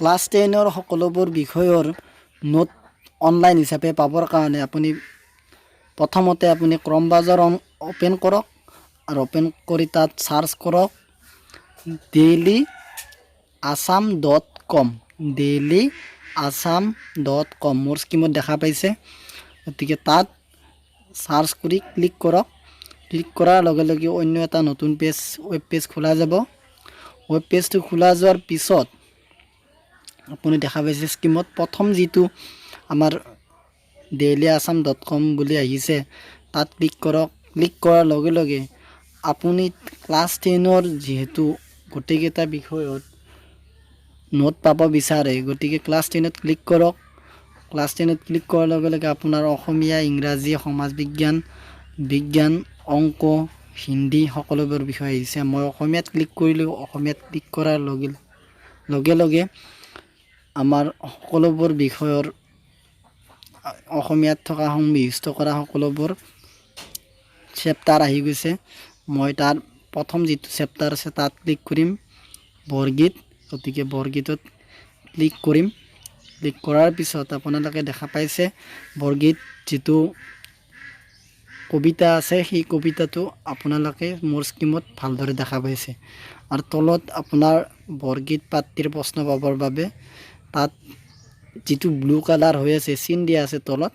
class 10 সকলোবোৰ বিষয়ৰ note online হিচাপে পাবৰ কাৰণে আপুনি প্ৰথমতে আপুনি ক্ৰম ব্ৰাউজাৰ ওপেন কৰক আৰু ওপেন কৰি তাত সাৰ্চ কৰক dailyassam.com মোৰ স্ক্ৰীনত দেখা পাইছে গতিকে তাত সাৰ্চ কৰি ক্লিক কৰক ক্লিক কৰাৰ লগে লগে অন্য এটা নতুন ৱেব পেজ খোলা যাব ৱেব পেজটো খোলা যোৱাৰ পিছত আপুনি দেখা পাইছে স্ক্ৰীনত প্ৰথম যেটো আমাৰ dailyassam.com বুলি আহিছে তাত ক্লিক কৰক ক্লিক কৰাৰ লগে লগে আপুনি ক্লাছ 10 যেহেতু গোটেইকেইটা বিষয়ত নোট পাব বিচাৰে গতিকে ক্লাছ 10 ত ক্লিক কৰক ক্লাছ 10 ত ক্লিক কৰাৰ লগে লগে আপোনাৰ অসমীয়া ইংৰাজী সমাজ বিজ্ঞান অংক হিন্দী সকলোবোৰ বিষয় আহিছে মই অসমীয়াত ক্লিক কৰিলো অসমীয়াত ক্লিক কৰাৰ লগে লগে আমাৰ সকলোবোৰ বিষয়ৰ অসমীয়াত থকা সংমিশ্ৰিত কৰা সকলোবোৰ চেপ্টাৰ আহি গৈছে মই তাৰ প্ৰথম যেটো চেপ্টাৰ আছে তাত ক্লিক কৰিম বৰগীত গতিকে বৰগীতত ক্লিক কৰিম ক্লিক কৰাৰ পিছত আপোনালোকে দেখা পাইছে বৰগীত যেটো কবিতা আছে সেই কবিতাটো আপোনালোকে মোৰ স্ক্ৰীনত ভালদৰে দেখা পাইছে আৰু তলত আপোনাৰ বৰগীত পাঠটিৰ প্ৰশ্ন পাবৰ বাবে তাত যেটো ব্লু কালাৰ হৈ আছে চিন দিয়া আছে তলত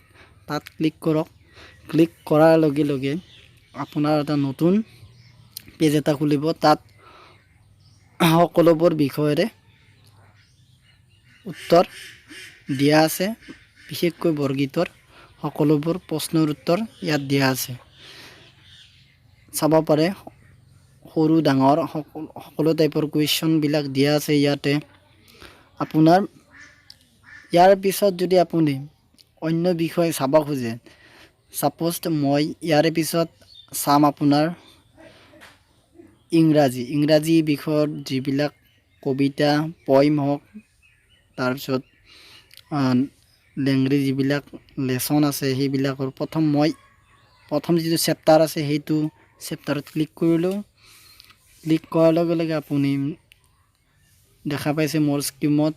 তাত ক্লিক কৰক ক্লিক কৰাৰ লগে লগে আপোনাৰ এটা নতুন পেজ এটা খুলিব তাত সকলোবোৰ বিষয়ৰে উত্তৰ দিয়া আছে বিশেষকৈ বৰগীতৰ সকলোবোৰ প্ৰশ্নৰ উত্তৰ ইয়াত দিয়া আছে চাব পাৰে সৰু ডাঙৰ সকলো টাইপৰ কোৱেশ্চন বিলাক দিয়া আছে ইয়াতে আপোনাৰ ইয়াৰ পিছত যদি আপুনি অন্য বিষয় চাব খোজে সাপোজ মই ইয়াৰ পিছত চাম আপোনাৰ ইংৰাজী বিষয়ৰ যিবিলাক কবিতা পয়েম হওক তাৰ পিছত লেংগুৱেজ যিবিলাক লেসন আছে সেইবিলাকৰ প্ৰথম যেটো চেপ্টাৰ আছে সেইটো চেপ্টাৰত ক্লিক কৰিলো ক্লিক কৰাৰ লগে লগে আপুনি দেখা পাইছে মোৰ স্ক্ৰীনত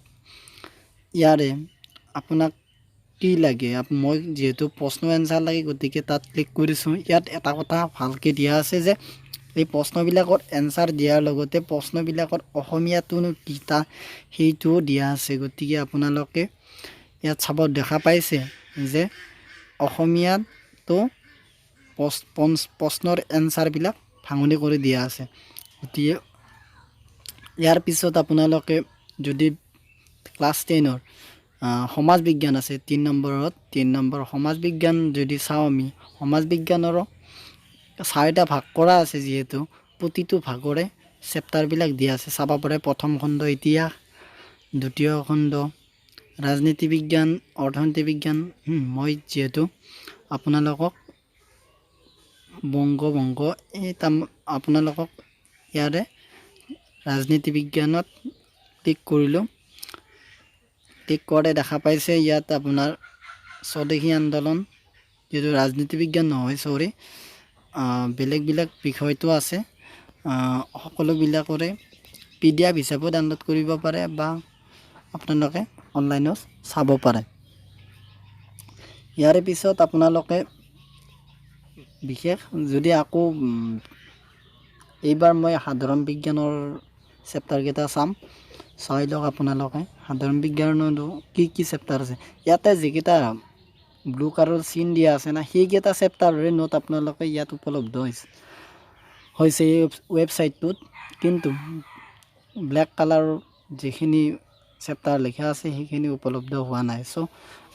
ইয়াৰে আপোনাক কি লাগে মই যেহেতু প্ৰশ্ন এনসাৰ লাগে গতিকে তাত ক্লিক কৰিছো ইয়াত এটা কথা ভালকে দিয়া আছে যে এই প্ৰশ্নবিলাকৰ এনসাৰ দিয়াৰ লগতে প্ৰশ্নবিলাকৰ অসমীয়াটোনো কিটা সেইটো দিয়া আছে গতিকে আপোনালোকে ইয়াত চাব দেখা পাইছে যে অসমীয়াটো প্ৰশ্নৰ এনসাৰ বিলাক ভাঙনি কৰি দিয়া আছে গতিকে ইয়াৰ পিছত আপোনালোকে যদি ক্লাছ 10 সমাজ বিজ্ঞান আছে 3 নম্বৰ সমাজ বিজ্ঞান যদি চাও আমি সমাজ বিজ্ঞানৰ 4টা ভাগ কৰা আছে যেহেতু প্ৰতিটো ভাগৰে চেপ্টাৰ বিলাক দিয়া আছে চাব পাৰে প্ৰথম খণ্ড ইতিহাস দ্বিতীয় খণ্ড ৰাজনীতি বিজ্ঞান অৰ্থনীতি বিজ্ঞান মই যেহেতু আপোনালোকক বংগ আপোনালোকক ইয়াৰে ৰাজনীতি বিজ্ঞানত ক্লিক কৰিলো ক্লিক কৰে দেখা পাইছে ইয়াত আপোনাৰ স্বদেশী আন্দোলন যেটো ৰাজনীতি বিজ্ঞান নহয় সৰি বেলেগ বিষয়টো আছে সকলো বিলাকৰে পিডিএফ হিচাপে ডাউনলোড কৰিব পাৰে বা আপোনালোকে অনলাইনত চাব পাৰে ইয়াৰ পিছত আপোনালোকে বিশেষ যদি আকৌ এইবাৰ মই সাধাৰণ বিজ্ঞানৰ চেপ্টাৰ কেইটা চাই লওক আপোনালোকে সাধাৰণ বিজ্ঞানৰ কি চেপ্টাৰ আছে ইয়াতে যিকেইটা ব্লু কালাৰৰ চিন দিয়া আছে না সেইকেইটা চেপ্টাৰৰে নোট আপোনালোকে ইয়াত উপলব্ধ হৈছে এই ৱেবসাইটটোত কিন্তু ব্ল্যাক কালাৰৰ যিখিনি চেপ্টাৰ লিখা আছে সেইখিনি উপলব্ধ হোৱা নাই সো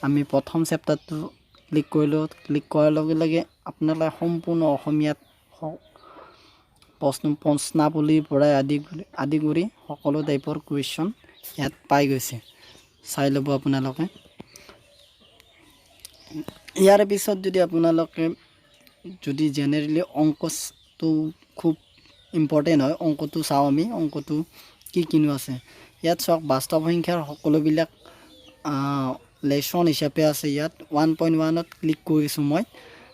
আমি প্ৰথম চেপ্টাৰটো ক্লিক কৰিলো ক্লিক কৰাৰ লগে লগে আপোনালোকে সম্পূৰ্ণ অসমীয়াত প্ৰশ্নাৱলীৰ পৰা আদি কৰি সকলো টাইপৰ কুৱেশ্চন ইয়াত পাই গৈছে চাই ল'ব আপোনালোকে ইয়াৰ পিছত যদি আপোনালোকে যদি জেনাৰেলি অংকটো খুব ইম্পৰ্টেন্ট হয় অংকটো চাও আমি অংকটো কিনো আছে ইয়াত চাওক বাস্তৱ সংখ্যাৰ সকলোবিলাক লেসন হিচাপে আছে ইয়াত 1.1 ত ক্লিক কৰিছো মই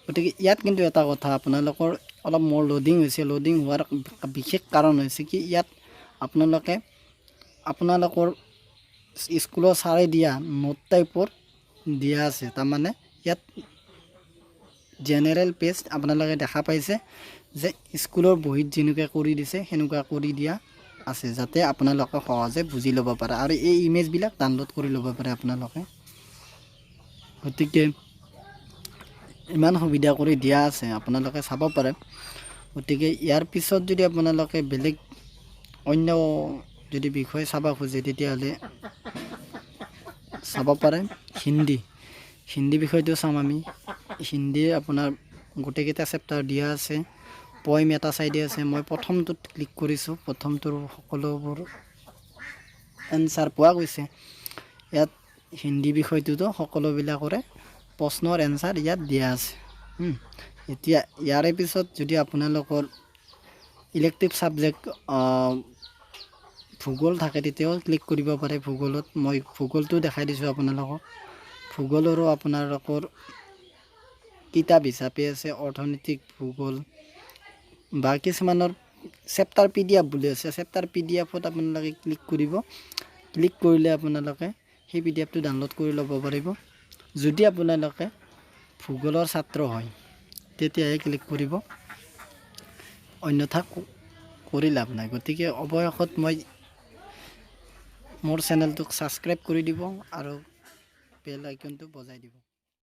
গতিকে ইয়াত কিন্তু এটা কথা আপোনালোকৰ অলপ মোৰ লোডিং হোৱাৰ বিশেষ কাৰণ হৈছে কি ইয়াত আপোনালোকৰ স্কুলৰ ছাৰে দিয়া নোট টাইপৰ দিয়া আছে তাৰমানে ইয়াত জেনেৰেল পেজ আপোনালোকে দেখা পাইছে যে স্কুলৰ বহীত যেনেকৈ কৰি দিছে সেনেকুৱা কৰি দিয়া আছে যাতে আপোনালোকে সহজে বুজি ল'ব পাৰে আৰু এই ইমেজবিলাক ডাউনলোড কৰি ল'ব পাৰে আপোনালোকে গতিকে ইমান সুবিধা কৰি দিয়া আছে আপোনালোকে চাব পাৰে গতিকে ইয়াৰ পিছত যদি আপোনালোকে বেলেগ অন্য যদি বিষয় চাব খোজে তেতিয়াহ'লে চাব পাৰে হিন্দী বিষয়টো চাম আমি হিন্দী আপোনাৰ গোটেইকেইটা চেপ্টাৰ দিয়া আছে পয়েম এটা চাইডে আছে মই প্ৰথমটোত ক্লিক কৰিছোঁ প্ৰথমটোৰ সকলোবোৰ এনচাৰ পোৱা গৈছে ইয়াত হিন্দী বিষয়টোতো সকলোবিলাকৰে প্ৰশ্নৰ এনচাৰ ইয়াত দিয়া আছে এতিয়া ইয়াৰে পিছত যদি আপোনালোকৰ ইলেক্টিভ ছাবজেক্ট ভূগোল থাকে তেতিয়াও ক্লিক কৰিব পাৰে ভূগোলত মই ভূগোলটো দেখাই দিছোঁ আপোনালোকক ভূগোলৰো আপোনালোকৰ কিতাপ হিচাপে আছে অৰ্থনৈতিক ভূগোল বা কিছুমানৰ চেপ্টাৰ PDF বুলি আছে চেপ্টাৰ PDFত আপোনালোকে ক্লিক কৰিব ক্লিক কৰিলে আপোনালোকে সেই PDFটো ডাউনলোড কৰি ল'ব পাৰিব যদি আপোনালোকে ভূগোলৰ ছাত্ৰ হয় তেতিয়াহে ক্লিক কৰিব অন্যথা কৰি লাভ নাই গতিকে অৱশেষত মই মোৰ চেনেলটোক ছাবস্ক্ৰাইব কৰি দিব আৰু বেল আইকনটো বজাই দিব